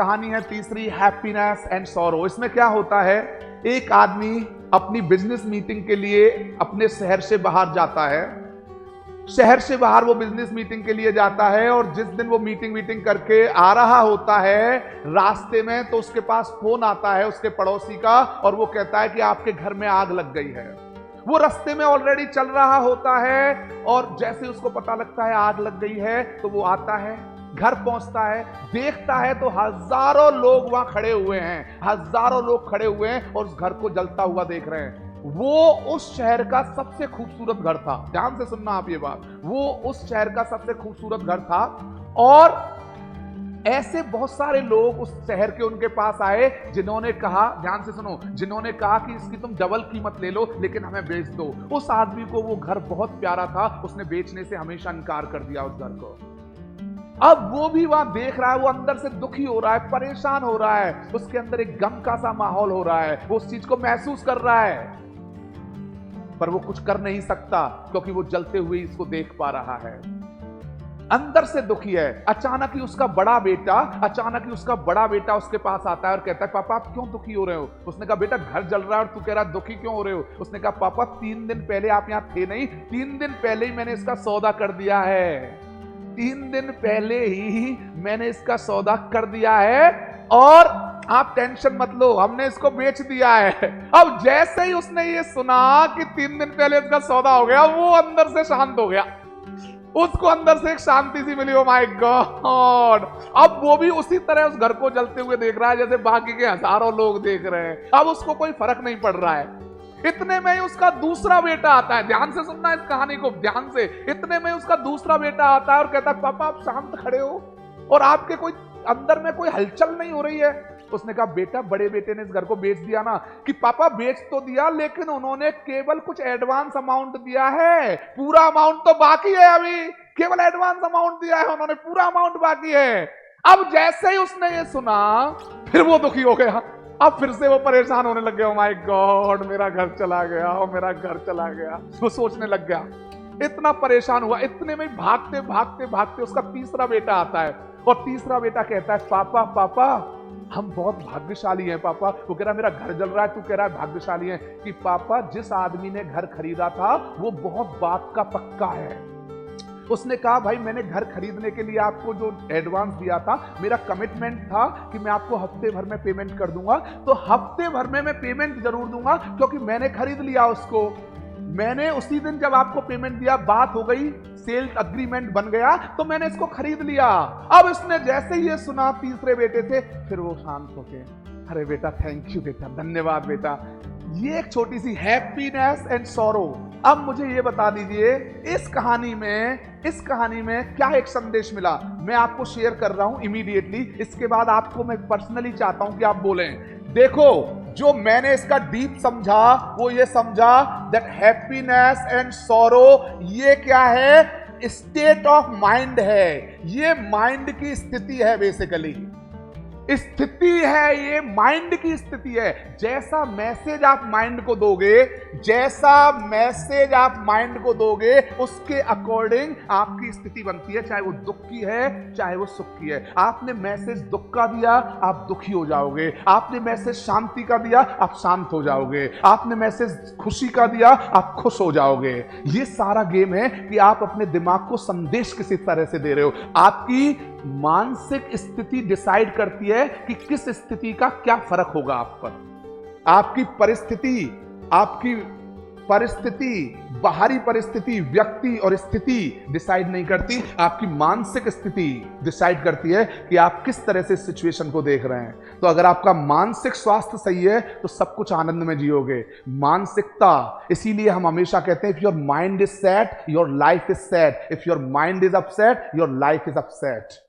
कहानी है तीसरी, हैप्पीनेस एंड सॉरो। इसमें क्या होता है, एक आदमी अपनी बिजनेस मीटिंग के लिए अपने शहर से बाहर जाता है। शहर से बाहर वो बिजनेस मीटिंग के लिए जाता है और जिस दिन वो मीटिंग करके आ रहा होता है, रास्ते में तो उसके पास फोन आता है उसके पड़ोसी का और वो कहता है कि आपके घर में आग लग गई है। वो रास्ते में ऑलरेडी चल रहा होता है और जैसे उसको पता लगता है आग लग गई है तो वो आता है, घर पहुंचता है, देखता है तो हजारों लोग वहां खड़े हुए हैं, हजारों लोग खड़े हुए हैं और उस घर को जलता हुआ देख रहे हैं। वो उस शहर का सबसे खूबसूरत घर था, ध्यान से सुनना आप ये बात, वो उस शहर का सबसे खूबसूरत घर था और ऐसे बहुत सारे लोग उस शहर के उनके पास आए जिन्होंने कहा, ध्यान से सुनो, जिन्होंने कहा कि इसकी तुम डबल कीमत ले लो लेकिन हमें बेच दो। उस आदमी को वो घर बहुत प्यारा था, उसने बेचने से हमेशा इनकार कर दिया उस घर को। अब वो भी वहां देख रहा है, वो अंदर से दुखी हो रहा है, परेशान हो रहा है, उसके अंदर एक गम का सा माहौल हो रहा है, वो उस चीज को महसूस कर रहा है पर वो कुछ कर नहीं सकता क्योंकि वो जलते हुए इसको देख पा रहा है, अंदर से दुखी है। अचानक ही उसका बड़ा बेटा उसके पास आता है और कहता है पापा आप क्यों दुखी हो रहे हो? उसने कहा बेटा घर जल रहा है और तू कह रहा है दुखी क्यों हो रहे हो? उसने कहा पापा 3 दिन पहले आप यहां थे नहीं, 3 दिन पहले ही मैंने इसका सौदा कर दिया है, 3 दिन पहले ही मैंने इसका सौदा कर दिया है और आप टेंशन मत लो, हमने इसको बेच दिया है। अब जैसे ही उसने ये सुना कि 3 दिन पहले इसका सौदा हो गया, वो अंदर से शांत हो गया, उसको अंदर से एक शांति सी मिली। Oh my God! अब वो भी उसी तरह उस घर को जलते हुए देख रहा है जैसे बाकी के हजारों लोग देख रहे हैं। अब उसको कोई फर्क नहीं पड़ रहा है। इतने में ही उसका दूसरा बेटा आता है, ध्यान से सुनना इस कहानी को, ध्यान से। इतने में उसका दूसरा बेटा आता है और कहता है पापा आप शांत खड़े हो और आपके कोई अंदर में कोई हलचल नहीं हो रही है। उसने कहा बेटा बड़े बेटे ने इस घर को बेच दिया ना। कि पापा बेच तो दिया लेकिन उन्होंने केवल कुछ एडवांस अमाउंट दिया है, पूरा अमाउंट तो बाकी है, अभी केवल एडवांस अमाउंट दिया है उन्होंने, पूरा अमाउंट बाकी है। अब जैसे ही उसने ये सुना फिर वो दुखी हो गया, अब फिर से वो परेशान होने लग गया। ओ माय गॉड मेरा घर चला गया, मेरा घर चला गया, वो सोचने लग गया, इतना परेशान हुआ। इतने में भागते भागते भागते उसका तीसरा बेटा आता है और तीसरा बेटा कहता है पापा पापा हम बहुत भाग्यशाली हैं पापा। वो कह रहा है मेरा घर जल रहा है, तू कह रहा है भाग्यशाली है। कि पापा जिस आदमी ने घर खरीदा था वो बहुत बात का पक्का है। उसने कहा भाई मैंने घर खरीदने के लिए आपको जो एडवांस दिया था, मेरा कमिटमेंट था कि मैं आपको हफ्ते भर में पेमेंट कर दूंगा, तो हफ्ते भर में मैं पेमेंट जरूर दूंगा क्योंकि मैंने खरीद लिया उसको। मैंने उसी दिन जब आपको पेमेंट दिया, बात हो गई, सेल अग्रीमेंट बन गया, तो मैंने इसको खरीद लिया। अब इसने जैसे ही ये सुना तीसरे बेटे से, फिर वो शांत होके अरे बेटा थैंक यू बेटा, धन्यवाद बेटा। ये एक छोटी सी हैप्पीनेस एंड सॉरो। अब मुझे ये बता दीजिए इस कहानी में क्या एक संदेश मिला, मैं आपको शेयर कर रहा हूं इमीडिएटली। इसके बाद आपको मैं पर्सनली चाहता हूं कि आप बोलें। देखो जो मैंने इसका डीप समझा वो ये समझा दैट हैप्पीनेस एंड सॉरो ये क्या है, स्टेट ऑफ माइंड है, ये माइंड की स्थिति है, बेसिकली स्थिति है, ये माइंड की स्थिति है। जैसा मैसेज आप माइंड को दोगे उसके अकॉर्डिंग आपकी स्थिति बनती है, चाहे वो दुख की है चाहे वो सुख की है। आपने मैसेज दुख का दिया आप दुखी हो जाओगे, आपने मैसेज शांति का दिया आप शांत हो जाओगे, आपने मैसेज खुशी का दिया आप खुश हो जाओगे। ये सारा गेम है कि आप अपने दिमाग को संदेश किसी तरह से दे रहे हो। आपकी मानसिक स्थिति डिसाइड करती है कि किस स्थिति का क्या फर्क होगा आप पर। आपकी परिस्थिति, बाहरी परिस्थिति, व्यक्ति और स्थिति डिसाइड नहीं करती, आपकी मानसिक स्थिति डिसाइड करती है कि आप किस तरह से सिचुएशन को देख रहे हैं। तो अगर आपका मानसिक स्वास्थ्य सही है तो सब कुछ आनंद में जियोगे। मानसिकता, इसीलिए हम हमेशा कहते हैं if your mind is sad your life is sad, if your mind is upset your life is upset.